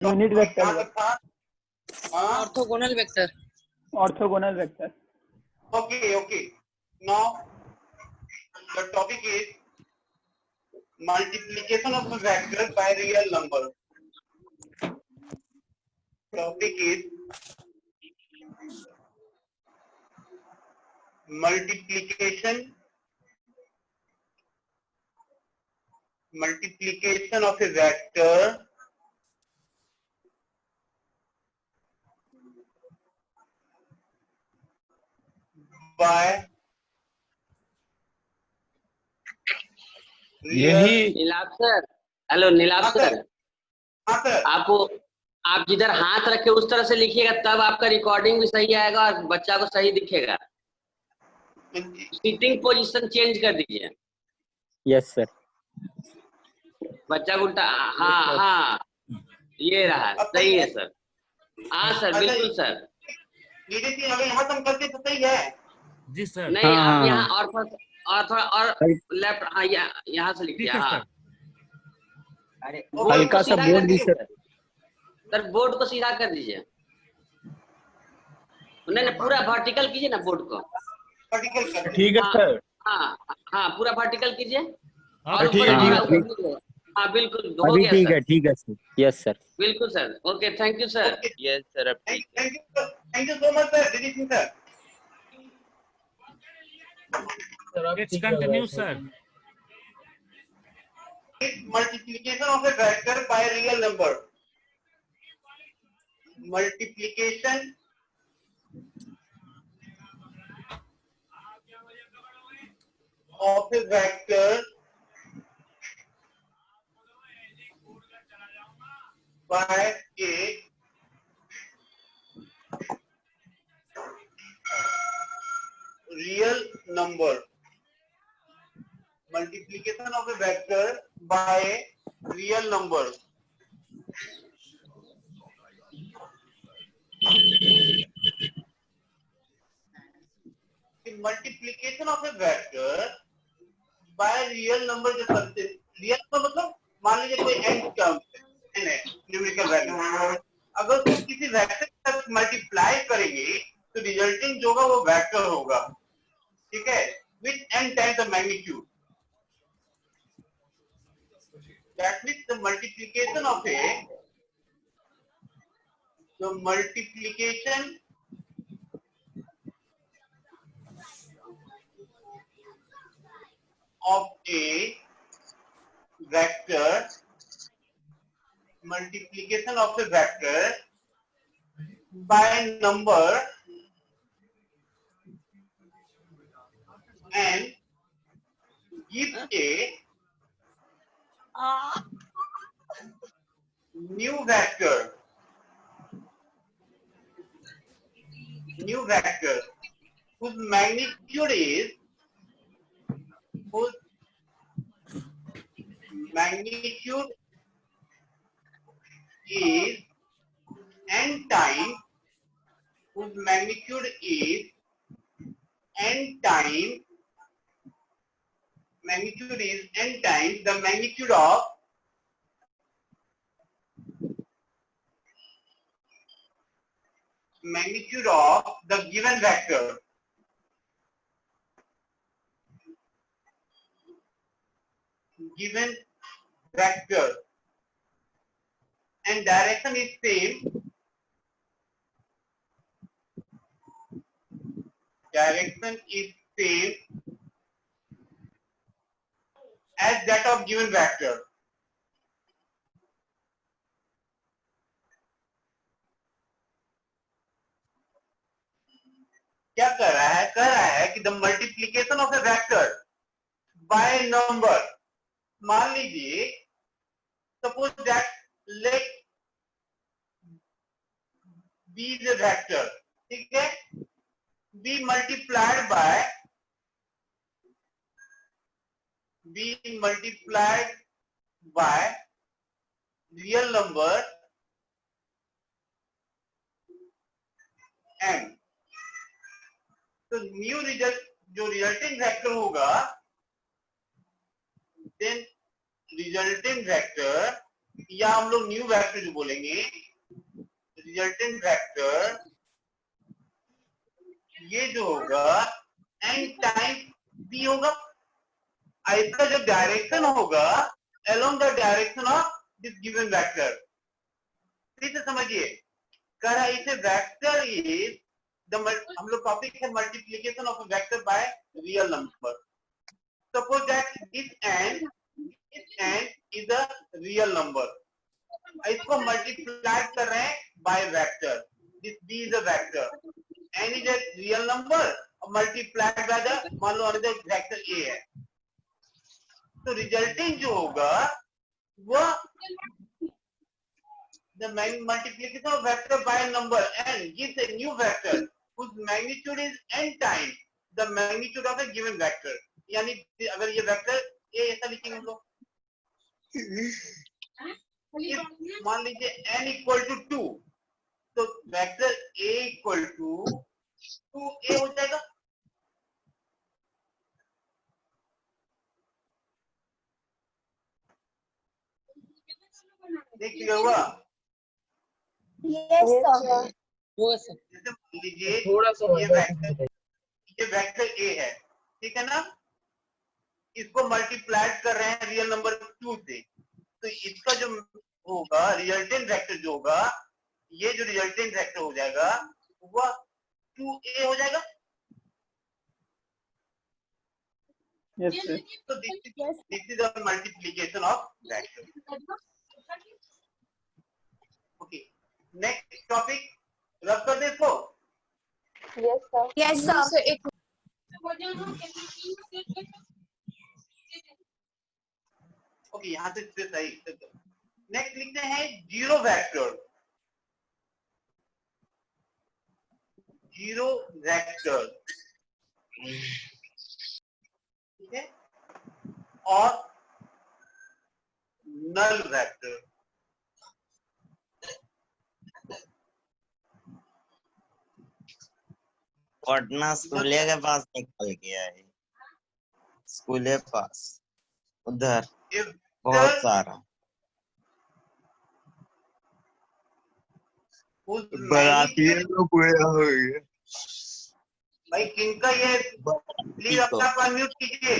Unit vector, orthogonal vector, orthogonal vector. Okay. Now the topic is multiplication of a vector by real number. Topic is multiplication of a vector by यही Neelabh sir. Hello Neelabh sir, हाँ sir, आप जिधर हाथ रखे उस तरह से लिखिएगा, तब आपका रिकॉर्डिंग भी सही आएगा और बच्चा को सही दिखेगा. सीटिंग पोजीशन चेंज कर दीजिए. Yes sir. बच्चा को उल्टा. हाँ ये रहा, सही है सर. हाँ सर, बिल्कुल सर. दीदी जी अगर यहाँ तुम करते तो सही है. जी सर. नहीं हाँ, आप हाँ, यहाँ और थोड़ा और लेफ्ट. हाँ यहाँ से लिखिए. हाँ अरे हल्का सा बोर्ड भी सर. सर बोर्ड को सीधा कर दीजिए. नहीं पूरा वर्टिकल कीजिए ना बोर्ड को. वर्टिकल कर. ठीक है सर. हाँ पूरा वर्टिकल कीजिए. और ठीक ऊपर है, और ठीक ऊपर. हाँ बिल्कुल हो अभी गया ठीक सर. है. ठीक है सर. Yes sir. बिल्कुल sir. Okay thank you sir. Yes sir. अब ठीक है. Thank you so much sir. दीदी Singh sir. Let's continue, sir. Multiplication of a vector by a real number. Multiplication of a vector by a real number. Multiplication of a vector by a real number. The multiplication of a vector by a real number के करते. Real का मतलब मान लीजिए कोई n term है, numerical value. अगर तुम किसी वेक्टर के साथ मल्टीप्लाई करेंगे तो रिजल्टिंग जो होगा वो वेक्टर होगा. ठीक है, with n times the magnitude. That means the multiplication of a vector, multiplication of a vector by a number and gives a new vector whose magnitude is n times, whose magnitude is n times the magnitude of the given vector. And direction is same. As that of given vector. क्या कर रहा है? कह रहा है कि the multiplication of a vector by a number. मान लीजिए suppose that let b is a vector. ठीक है, b multiplied by real number n. तो न्यू रिजल्ट जो रिजल्टिंग वेक्टर होगा, then resulting vector या हम लोग न्यू वेक्टर जो बोलेंगे, रिजल्टेंट वेक्टर ये जो होगा एन टाइम बी होगा। इसका जो डायरेक्शन होगा along the direction of this given vector. ठीक है, समझिए। कह रहा है इसे वेक्टर इज द, हम लोग टॉपिक है multiplication of a vector by real number. Suppose that this n is a real number, इसको मल्टीप्लाई कर रहे हैं by vector. This b is a vector, n is a real number और multiply by the, मान लो another vector a है। तो resulting जो होगा वो the multiplication of vector by a number n gives a new vector whose magnitude is n times the magnitude of a given vector। यानी अगर ये वेक्टर a ऐसा लिखेंगे हम लोग, मान लीजिए n इक्वल टू 2, तो vector a equal to 2a हो जाएगा। देख क्लियर हुआ? Yes, sir. जैसे मान लीजिए ये वेक्टर a है, ठीक है ना, इसको मल्टीप्लाई कर रहे हैं रियल नंबर 2 से, तो इसका जो होगा रिजल्टेंट वेक्टर जो होगा, ये जो रिजल्टेंट वेक्टर हो जाएगा वह 2a हो जाएगा। Yes, sir. तो this is the multiplication of vector. Okay, next topic रब कर दे इसको। Yes, sir. ओके, यहाँ से सही। नेक्स्ट लिखते हैं जीरो वेक्टर। जीरो वेक्टर, ठीक है, और नल वेक्टर। पटना स्कूले के पास निकल गया है, स्कूले पास उधर बहुत सारा बराती लोग हो गए। भाई किनका ये, प्लीज अपना आप अनम्यूट कीजिए।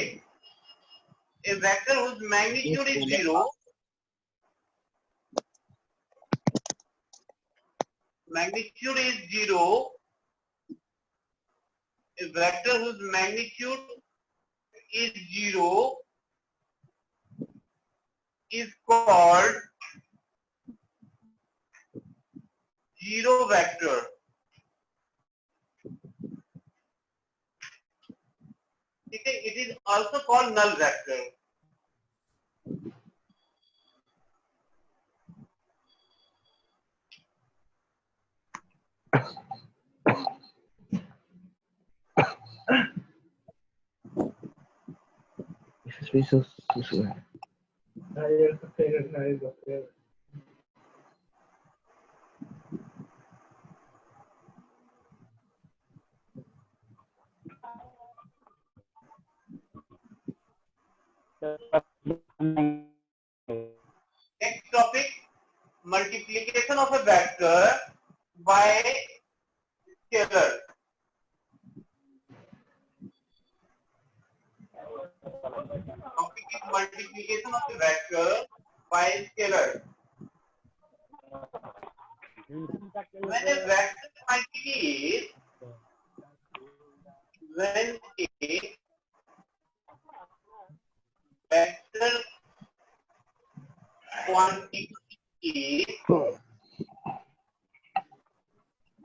ए vector whose magnitude is 0, magnitude is 0, a vector whose magnitude is 0 is called zero vector। ठीक है, it is also called null vector। Next topic, multiplication of a vector by scalar। Topic is multiplication of a vector by scalar। When a vector quantity is, when a vector quantity is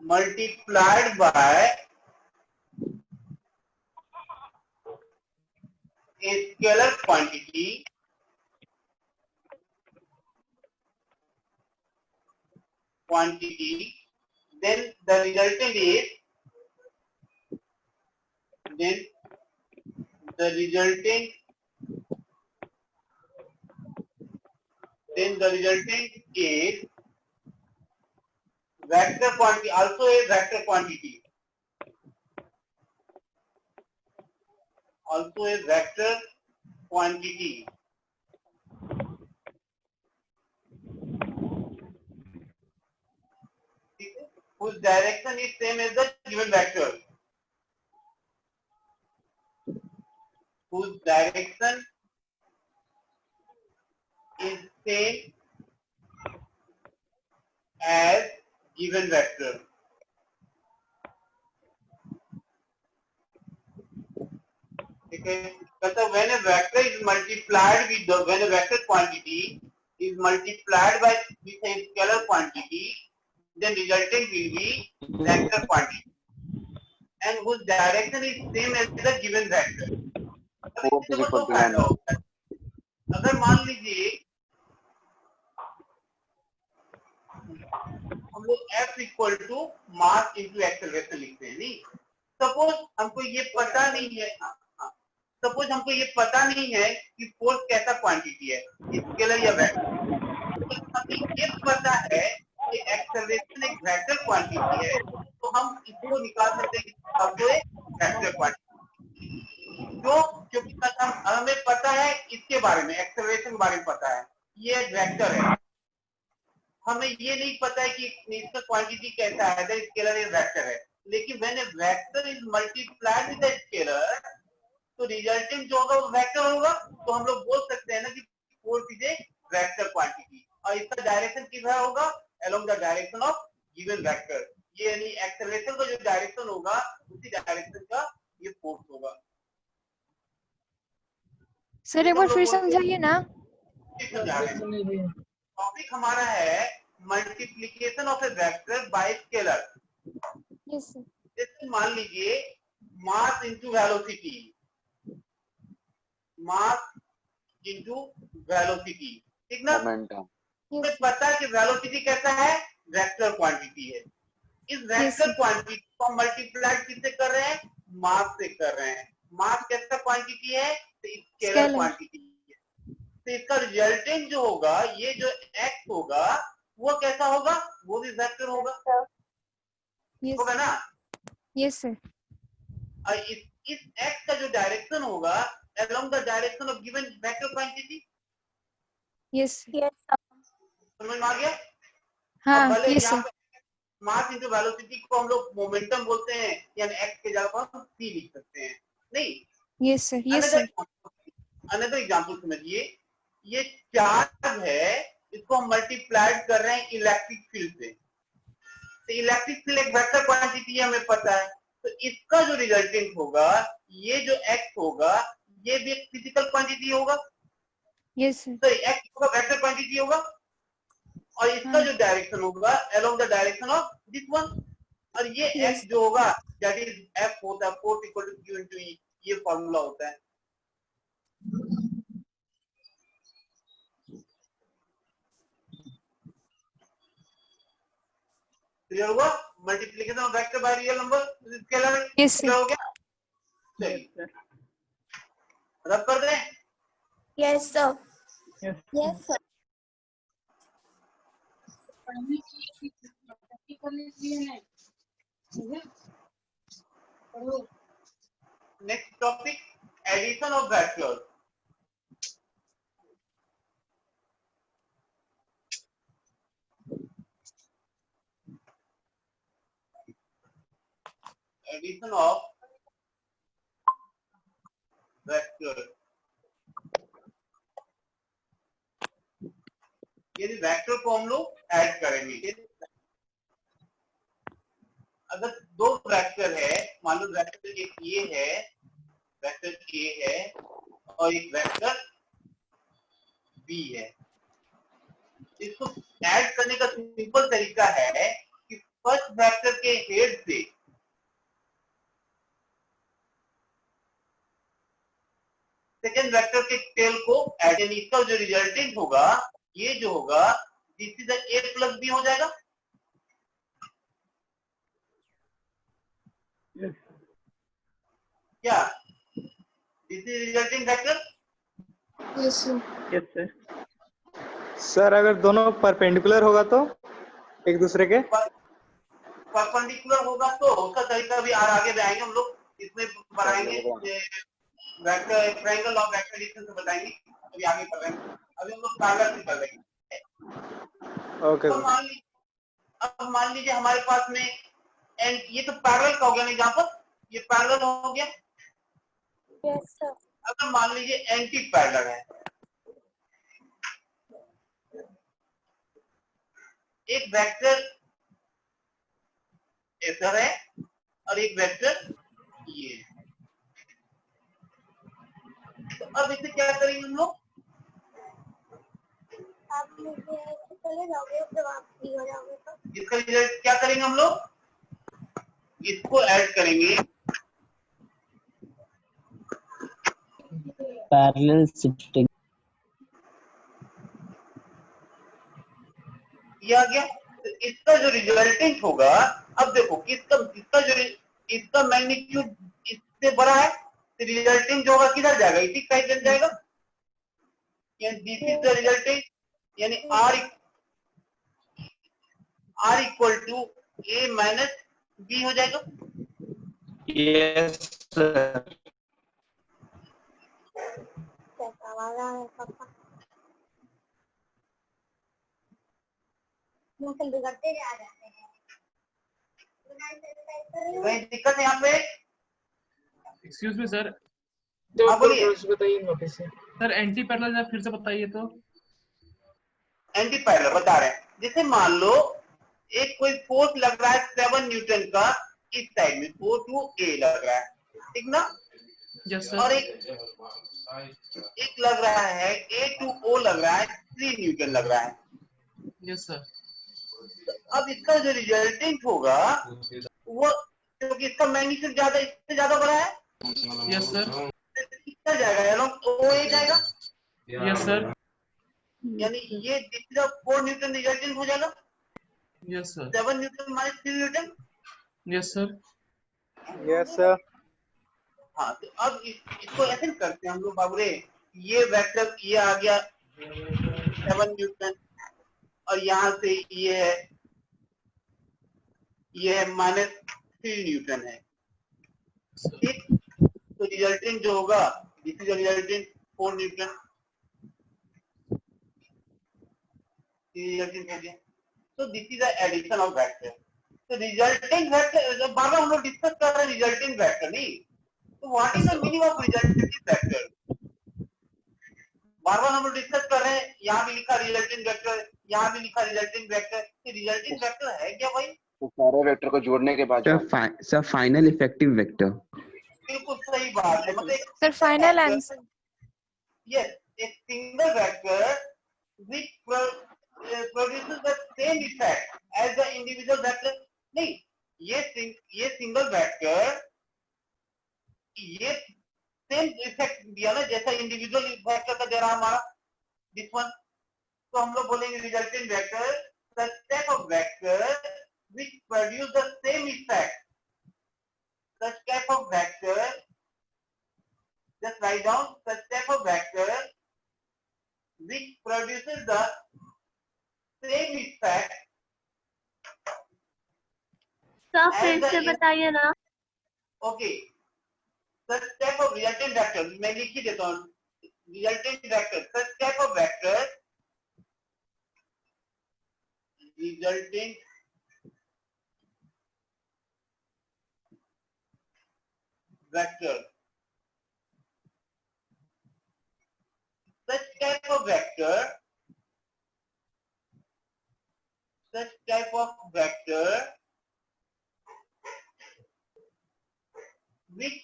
multiplied by a scalar quantity, then the resultant is, is vector quantity, also a vector quantity, whose direction is same as the given vector. Whose direction is same as given vector. Okay. But when a vector is multiplied with the, when a vector quantity is multiplied by with a scalar quantity, then resultant will be vector quantity, and whose direction is same as the given vector. अगर मान लीजिए हम लोग F equal to mass into acceleration लिखते हैं, नहीं, suppose हमको ये पता नहीं है, सपोज हमको ये पता नहीं है कि फोर्स कैसा क्वांटिटी है, स्केलर या वेक्टर, तो हमें ये पता है कि एक्सेलरेशन एक वेक्टर क्वांटिटी है, तो हम इसको निकाल सकते हैं वेक्टर क्वांटिटी। क्यों? क्योंकि हमें पता है इसके बारे में, एक्सेलरेशन के बारे में पता है, ये एक वेक्टर है, हमें ये नहीं पता है कि इसका क्वांटिटी कैसा है, स्केलर या वेक्टर है, लेकिन when A vector is multiplied with the scalar, तो रिजल्टेंट जो होगा वो वेक्टर होगा, तो हम लोग बोल सकते हैं ना कि force is a vector quantity, और इसका डायरेक्शन किधर होगा, along the direction of given vector, ये यानी एक्सेलरेशन का जो डायरेक्शन होगा उसी डायरेक्शन का ये फोर्स होगा। सर एक बार फिर समझाइए ना। टॉपिक हमारा है multiplication of A vector by scalar. Yes sir. जैसे मान लीजिए mass into velocity, mass into velocity, ठीक ना, हमें पता है कि वेलोसिटी कैसा है, वेक्टर क्वांटिटी है, इस वेक्टर क्वांटिटी को मल्टीप्लाई किससे कर रहे हैं, मास से कर रहे हैं, मास कैसा क्वांटिटी है, तो स्केलर क्वांटिटी है, तो इसका रिजल्टेंट जो होगा, ये जो x होगा वो कैसा होगा, वो भी वेक्टर होगा, होगा ना। Yes sir. और इस x का जो डायरेक्शन होगा along the direction of given vector quantity। Yes समझ में आ गया? हाँ भले यस यहाँ सर। मास इंटू वेलोसिटी को हम लोग मोमेंटम बोलते हैं, यानी x के जगह पर हम c लिख सकते हैं, नहीं। Yes sir. Yes sir. Another example समझिए, ये चार्ज है, इसको हम मल्टीप्लाइड कर रहे हैं इलेक्ट्रिक फील्ड से, तो इलेक्ट्रिक फील्ड एक वेक्टर क्वांटिटी है, हमें पता है, तो इसका जो रिजल्टेंट होगा, ये जो x होगा, ये भी एक फिजिकल क्वांटिटी होगा, यस सर। तो x होगा वेक्टर क्वांटिटी होगा, और इसका जो डायरेक्शन होगा along the direction of this one, और ये x जो होगा दैट इज f होता है force equal to q into e, ये फार्मूला होता है। क्लियर हुआ? Multiplication of vector by real number scalar clear हो गया? चलिए रब कर दें। Yes sir. Yes sir. Next topic addition of vectors. Addition of vector, यानी वेक्टर को हम लोग ऐड करेंगे। अगर दो वेक्टर है, मान लो वेक्टर एक ये है, वेक्टर ए है, और एक वेक्टर बी है, इसको ऐड करने का सिंपल तरीका है कि फर्स्ट वेक्टर के हेड से सेकेंड वेक्टर के टेल को ऐड, यानी इसका जो रिजल्टेंट होगा, ये जो होगा this is A plus B हो जाएगा। क्या this is resulting vector? Yes sir. Yes sir. Sir अगर दोनों परपेंडिकुलर होगा तो एक दूसरे के परपेंडिकुलर होगा तो उसका तरीका भी आगे आएंगे, हम लोग इसमें बनाएंगे, vector triangle of vector addition से बताएंगे, अभी आगे कर रहे हैं, अभी हम लोग पैरेलल से कर रहे हैं। ओके। तो अब मान लीजिए हमारे पास में एंड ये तो पैरेलल का हो गया नहीं, जहां पर ये पैरेलल हो गया। Yes, sir. अगर मान लीजिए एंटी पैरेलल है, एक वेक्टर ऐसा है और एक वेक्टर ये है, तो अब इसे क्या करेंगे हम लोग? आप मुझे चले जाओगे जब आप फ्री हो जाओगे तो। इसका रिजल्ट क्या करेंगे हम लोग? इसको ऐड करेंगे, पैरेलल शिफ्टिंग। ये आ गया। तो इसका जो रिजल्टेंट होगा, अब देखो इसका मैग्नीट्यूड इससे बड़ा है, तो रिजल्टेंट जो होगा किधर जाएगा? इसी साइड चल जाएगा। दिस इज द रिजल्टेंट, यानी R equal to A minus B हो जाएगा। Yes sir. कैसा वाला है पापा? मुझे बिगड़ते जा जाते हैं। कहीं दिक्कत है यहाँ पे? एक्सक्यूज मी सर, हाँ बोलिए। बताइए वापस से सर। एंटी पैरेलल फिर से बताइए तो। एंटी पैरेलल बता रहे हैं, जैसे मान लो एक कोई फोर्स लग रहा है 7 न्यूटन का, इस साइड में 4 to A लग रहा है, ठीक ना? Yes sir. और एक लग रहा है A to O लग रहा है 3 न्यूटन लग रहा है। Yes sir. तो अब इसका जो रिजल्टेंट होगा वो, क्योंकि इसका मैग्नीट्यूड ज्यादा, इससे ज्यादा बड़ा है, यस सर। कितना जाएगा? अलोंग OA जाएगा। Yes sir. यानी ये 4 न्यूटन रिजल्टेंट हो जाएगा। Yes sir. 7 Newton minus 3 Newton. Yes sir. Yes sir. हाँ, तो अब इसको ऐसे करते हैं हम लोग बाबूरे, ये वेक्टर ये आ गया 7 न्यूटन, और यहाँ से ये है माइनस 3 न्यूटन है, ठीक? तो रिजल्टेंट जो होगा, this is resultant 4 newton, resultant हो गया। तो this is addition of vector. तो रिजल्टेंट वेक्टर, जब बार बार हम लोग डिस्कस कर रहे हैं रिजल्टेंट वेक्टर, नहीं तो what is the meaning of resultant vector? बार बार हम लोग डिस्कस कर रहे हैं, यहाँ भी लिखा रिजल्टेंट वेक्टर, यहाँ भी लिखा रिजल्टेंट वेक्टर। तो रिजल्टेंट वेक्टर है क्या भाई? तो सारे वेक्टर को जोड़ने के बाद सर फाइनल इफेक्टिव वेक्टर। बिल्कुल सही बात है, मतलब sir final answer. yes, a single vector which produces the same effect as the individual vector। नहीं, ये सिंगल वेक्टर ये सेम इफेक्ट दिया ना जैसा इंडिविजुअल वेक्टर का दे रहा हमारा दिस वन। तो हम लोग बोलेंगे resultant vector such type of vector which produce the same effect, such type of vector, just write down such type of vector which produces the same effect। Sir फिर से बताइए ना। Okay, such type of resultant vector, मैं लिख ही देता हूँ, resultant vector, such type of vector, resultant vector, such type of vector, such type of vector which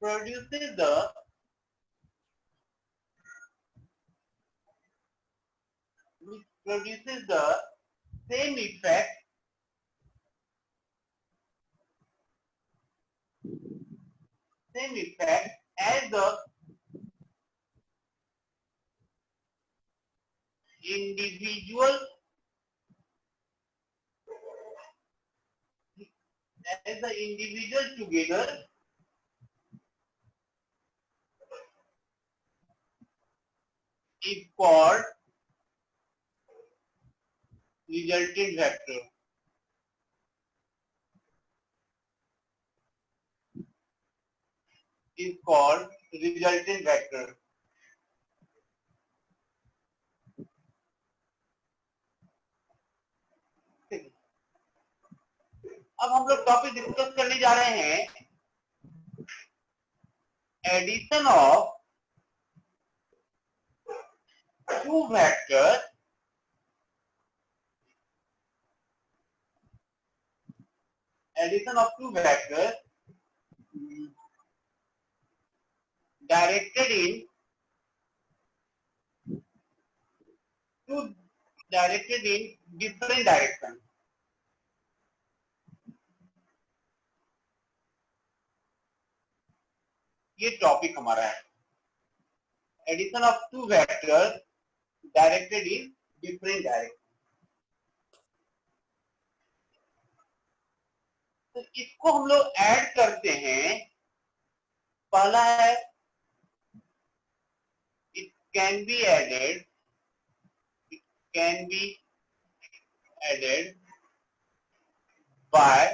produces the same effect as the individual together is called resultant vector। Is called resultant vector। अब हम लोग topic discuss करने जा रहे हैं addition of two vector directed in different direction. ये topic हमारा है addition of two vectors directed in different direction. तो इसको हम लोग ऐड करते हैं। पहला है it can be added by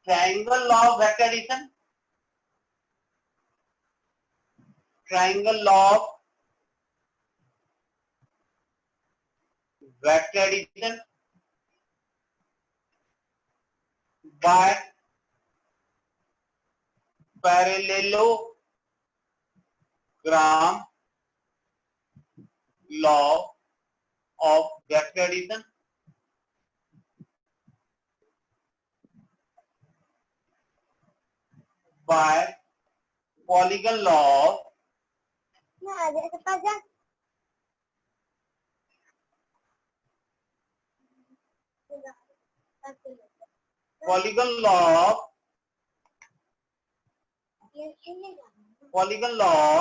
triangle law of vector addition, by parallelogram law of vector addition, by polygon law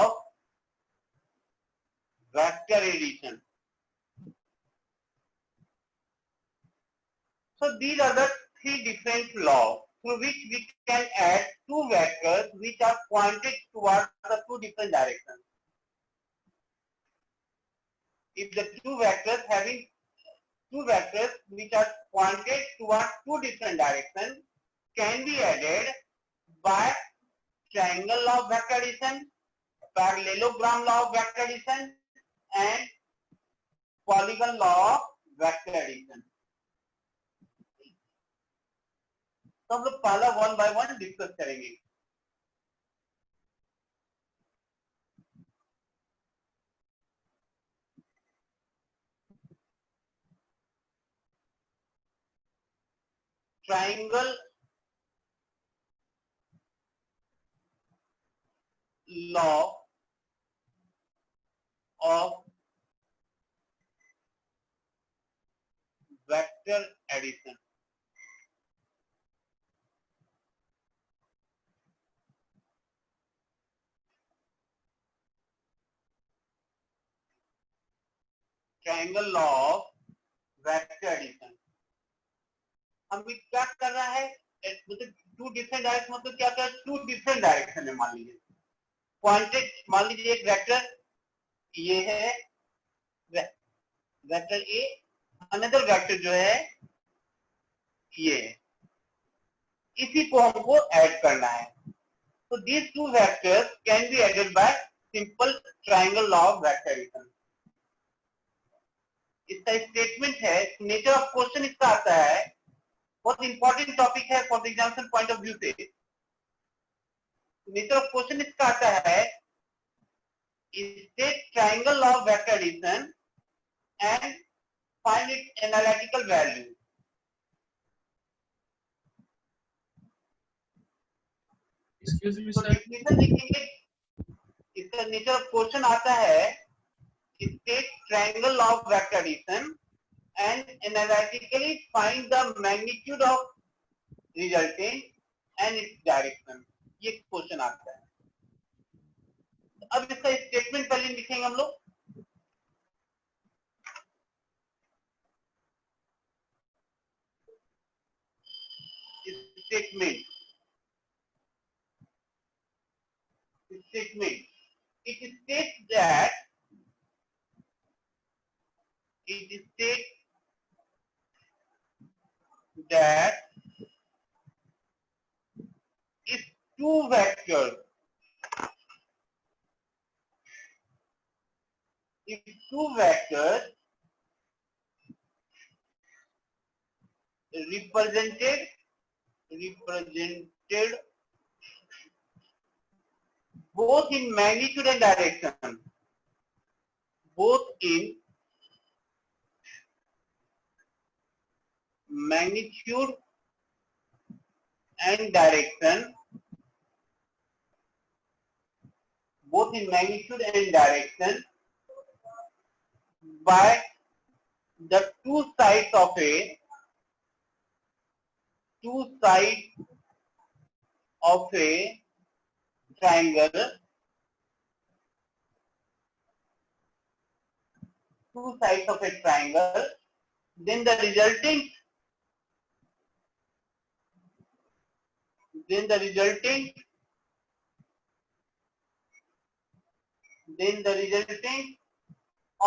of vector addition. So these are the three different laws through which we can add two vectors which are pointed towards the two different directions. If the two vectors which are pointed towards two different directions can be added by triangle law of vector addition, parallelogram law of vector addition and polygon law of vector addition. तो हम लोग पहला one by one discuss करेंगे। Triangle law of vector addition. Triangle law of vector addition हम क्या कर रहा है मतलब टू डिफरेंट डायरेक्शन मतलब क्या कर टू डिफरेंट डायरेक्शन में मान लीजिए पॉइंटेड मान लीजिए एक वेक्टर ये है वेक्टर ए अनदर वेक्टर जो है ये इसी को हमको ऐड करना है। तो these two vectors can be added by simple triangle law of vector addition. इसका स्टेटमेंट है नेचर ऑफ क्वेश्चन इसका आता है बहुत इंपॉर्टेंट टॉपिक है for the examination point of view से। नेचर ऑफ क्वेश्चन इसका आता है state triangle law of vector addition and find its analytical value. Definition लिखेंगे इसका नेचर ऑफ क्वेश्चन आता है state triangle law of vector addition and analytically find the magnitude of resultant and its direction। ये question आता है। अब इसका statement पहले लिखेंगे हम लोग। Statement it states that if two vectors represented both in magnitude and direction, both in magnitude and direction, both in magnitude and direction by the two sides of a triangle, then the resulting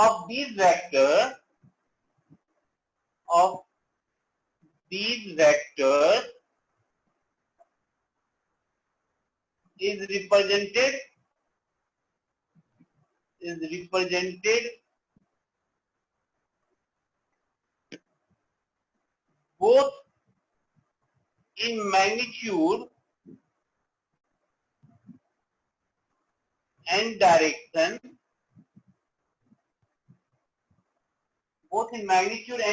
of these vectors is represented both in magnitude and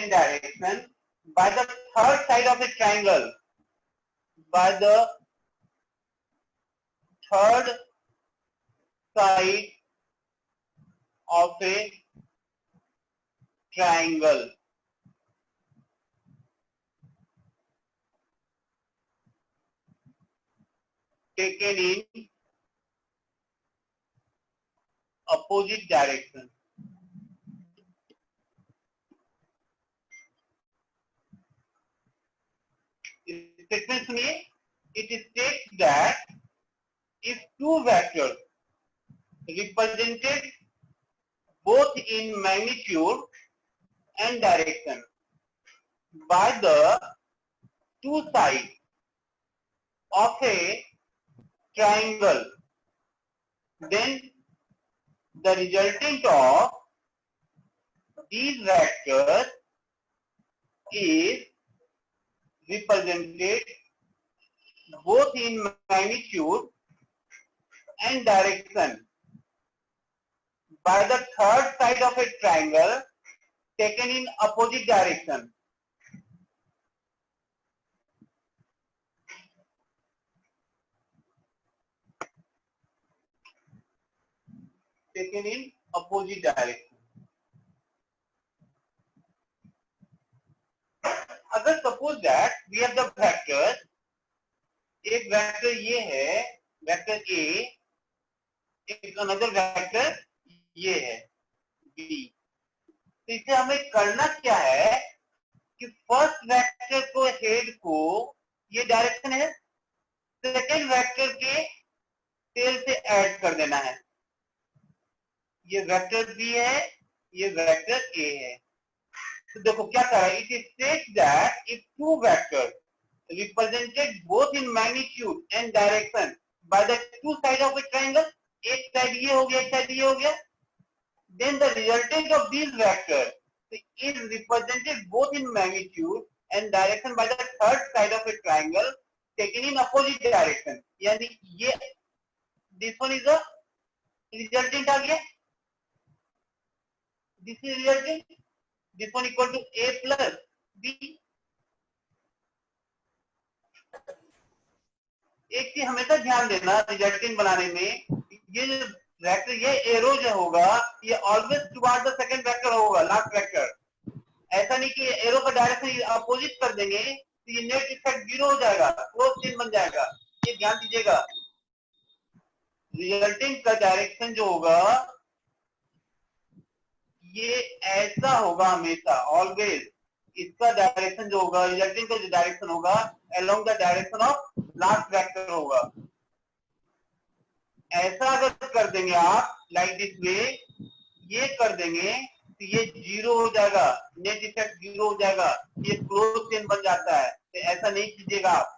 direction, by the third side of a triangle, taken in opposite direction. Statement सुनिए. It states that if two vectors represented both in magnitude and direction by the two sides of a triangle, then the resultant of these vectors is represented both in magnitude and direction by the third side of a triangle taken in opposite direction. अगर suppose that we have the vector, एक vector ये है vector ए, एक another vector ये है B. तो इसे हमें करना क्या है कि फर्स्ट वेक्टर को हेड को ये डायरेक्शन है, सेकेंड वेक्टर के टेल से ऐड कर देना है. ये वेक्टर बी है, ये वेक्टर ए है. तो देखो क्या कर रहा है. It states that if two vector represented both in magnitude and direction by the two sides of a triangle, एक साइड ये हो गया, एक साइड ये हो गया, then the resultant of these vectors is represented both in magnitude and direction by the third side of a triangle taken in opposite direction. यानी ये this one is the resultant आ गया, this is resultant, this one equal to a plus b. एक चीज हमेशा ध्यान देना resulting बनाने में, ये जो वेक्टर ये एरो जो होगा ये always toward the second vector होगा, लास्ट वेक्टर. ऐसा नहीं कि एरो का डायरेक्शन अपोजिट कर देंगे तो ये नेट इफेक्ट जीरो हो जाएगा, क्लोज चेन बन जाएगा. ये ध्यान दीजिएगा. रिजल्टिंग का डायरेक्शन जो होगा ये ऐसा होगा हमेशा, ऑलवेज. इसका डायरेक्शन जो होगा, रिजल्टिंग का जो डायरेक्शन होगा along the direction of last vector होगा. ऐसा अगर कर देंगे आप लाइक दिस वे, ये कर देंगे तो ये जीरो हो जाएगा, नेट इफेक्ट जीरो हो जाएगा, ये क्लोज चेन बन जाता है. तो ऐसा नहीं कीजिएगा आप.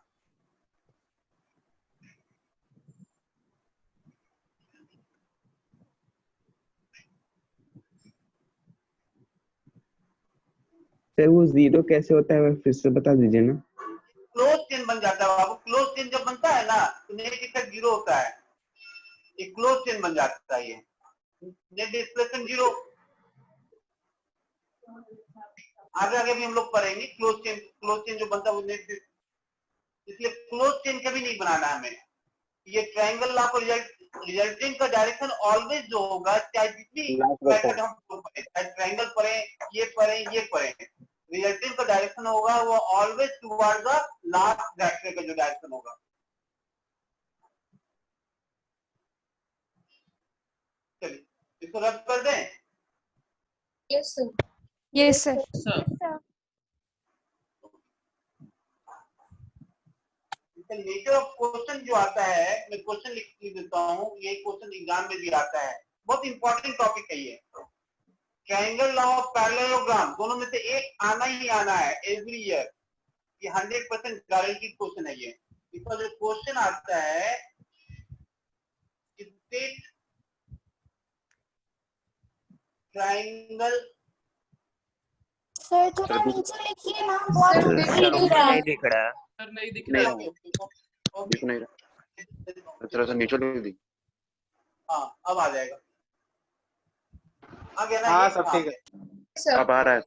सर वो जीरो कैसे होता है फिर से बता दीजिए ना। क्लोज चेन बन जाता है बाबू। क्लोज चेन जब बनता है ना तो नेट इफेक्ट जीरो होता है, ये क्लोज चेन बन जाता है। ये नेट डिस्प्लेसमेंट जीरो। आगे आगे भी हम लोग पढ़ेंगे क्लोज चेन जो बनता है वो नेट, इसलिए क्लोज चेन कभी नहीं बनाना हमें। ये ट्रायंगल लॉ का रिजल्टिंग का डायरेक्शन ऑलवेज जो होगा, चाहे जितनी मेथड हम पढ़े, चाहे ट्रायंगल पढ़े, ये पढ़े, रिजल्टिंग का डायरेक्शन होगा वो always toward the last vector का जो डायरेक्शन होगा। चलिए इसको रद्द कर दें। Yes sir. Yes sir. Nature of question जो आता है, मैं क्वेश्चन लिख देता हूँ, ये क्वेश्चन एग्जाम में भी आता है, बहुत इंपॉर्टेंट टॉपिक है ये। ट्रायंगल लॉ ऑफ पैरेललोग्राम, दोनों में से एक आना ही आना है एवरी ईयर, ये 100% गारंटीड क्वेश्चन है ये। इसका जो क्वेश्चन आता है, स्टेट ट्रायंगल। सर थोड़ा नीचे लिखिए ना, बहुत ऊपर दिख रहा है। दिख रहा है सर नहीं दिख नहीं रहा। दिख नहीं रहा, थोड़ा सा नीचे लिख दी। हाँ अब आ जाएगा, आ गया ना? हाँ ये सब ठीक है। अब आ रहा है,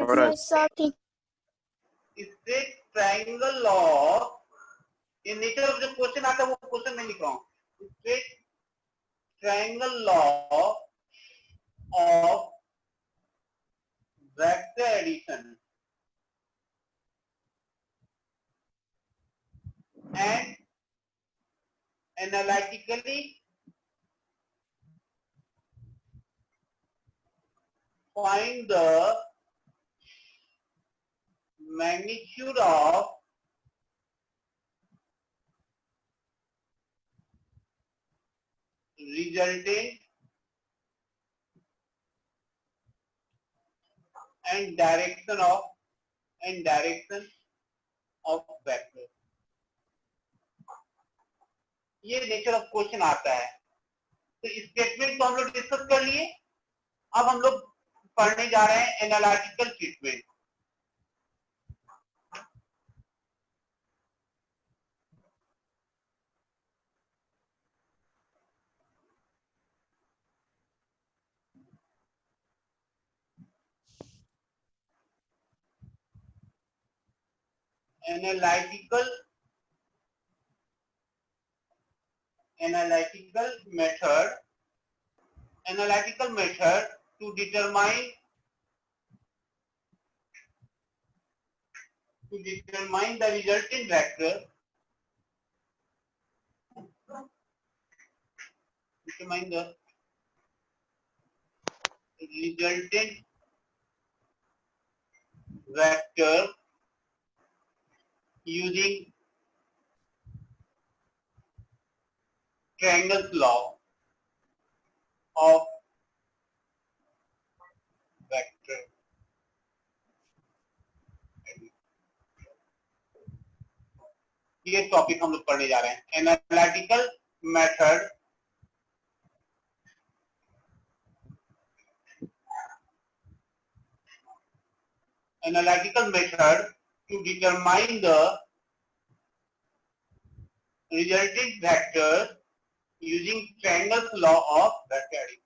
हो रहा है। यस सर ठीक। स्टेट ट्रायंगल लॉ, ये नेचर ऑफ जो क्वेश्चन आता है वो क्वेश्चन नहीं लिख रहा हूँ। State triangle law of vector addition and analytically find the magnitude of resultant and direction of vector। ये नेचर ऑफ क्वेश्चन आता है। तो स्टेटमेंट तो हम लोग डिस्कस कर लिए, अब हम लोग पढ़ने जा रहे हैं analytical treatment. analytical method to determine the resultant vector, determine the resultant vector using Triangle's law of vector। ये टॉपिक हम लोग पढ़ने जा रहे हैं, analytical method to determine the resultant vector using Triangle's law of vector addition।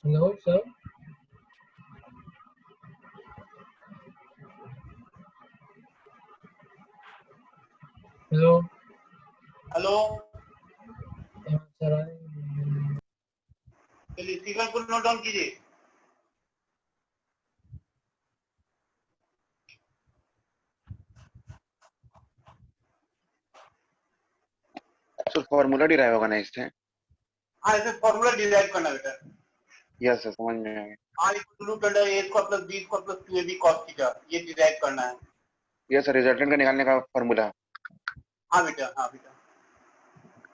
Hello sir. Hello hello, sir. चलिए sequence को note down कीजिए। तो फॉर्मूला डिराइव होगा ना इससे? हाँ, इसे फॉर्मूला डिराइव करना बेटा। यस सर, समझ में आ गया। R equal to under a square plus b square plus 2ab cos theta, ये डिराइव करना है। यस सर, रिजल्टेंट का निकालने का फॉर्मूला। हाँ बेटा, हाँ बेटा,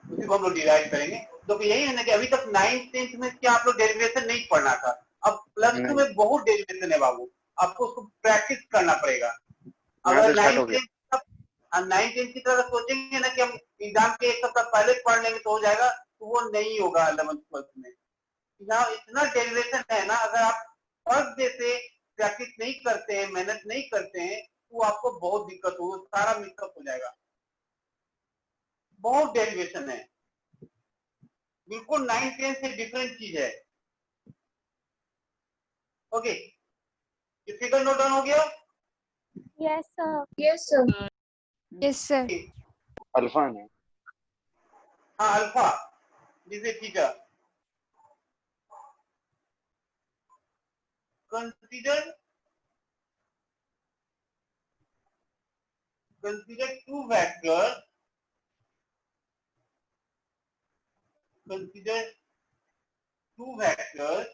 उसी को हम लोग डिराइव करेंगे। तो यही है ना कि अभी तक 9th 10th में क्या आप लोग डेरिवेशन नहीं पढ़ना था, अब +2 में बहुत डेरिवेशन है बाबू, आपको उसको प्रैक्टिस करना पड़ेगा। अगर 9th 10th की तरह सोचेंगे ना कि हम एग्जाम के एक सप्ताह पहले पढ़ लेंगे तो हो जाएगा, तो वो नहीं होगा 11th 12th में। यहाँ इतना डेरिवेशन है ना, अगर आप फर्स्ट डे से प्रैक्टिस नहीं करते हैं, मेहनत नहीं करते हैं, तो आपको बहुत दिक्कत होगी, सारा मिक्सअप हो जाएगा। बहुत डेरिवेशन है, बिल्कुल 9th 10th से डिफरेंट चीज है। ओके, ये फिगर नोट डाउन हो गया? Yes sir. Yes, sir. Yes, sir. Alpha है। हाँ, अल्फा जिसे theta. consider two vectors. Consider two vectors,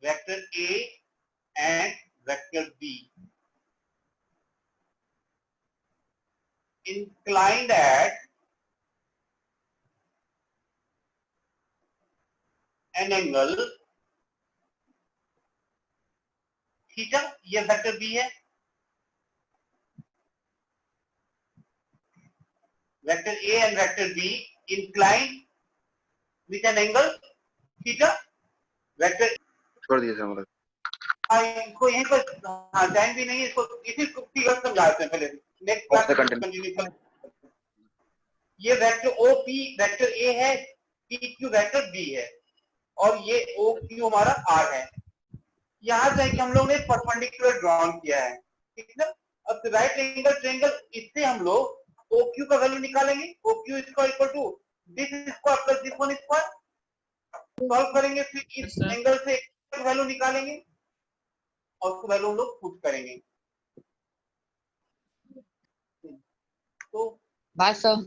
vector A and vector B, inclined at an angle theta, ये वेक्टर बी है, vector a and vector b inclined with an angle theta, vector छोड़ दिए sir मतलब। इसको यहीं पर time भी नहीं है, इसको इसी फिगर समझाते हैं पहले, नेक्स्ट क्लास में कंटिन्यू करें। ये vector O P vector a है, पी क्यू वेक्टर बी है, और ये ओ क्यू हमारा आर है। यहाँ से कि हम लोग ने परपेंडिकुलर ड्रॉन किया है, ठीक है। अब राइट एंगल ट्रायंगल, इससे हम लोग ओ क्यू का वैल्यू निकालेंगे, O Q equal to this square plus this one square, solve करेंगे, फिर इस एंगल से वैल्यू निकालेंगे और उसको वैल्यू हम लोग पुट करेंगे। तो बस आप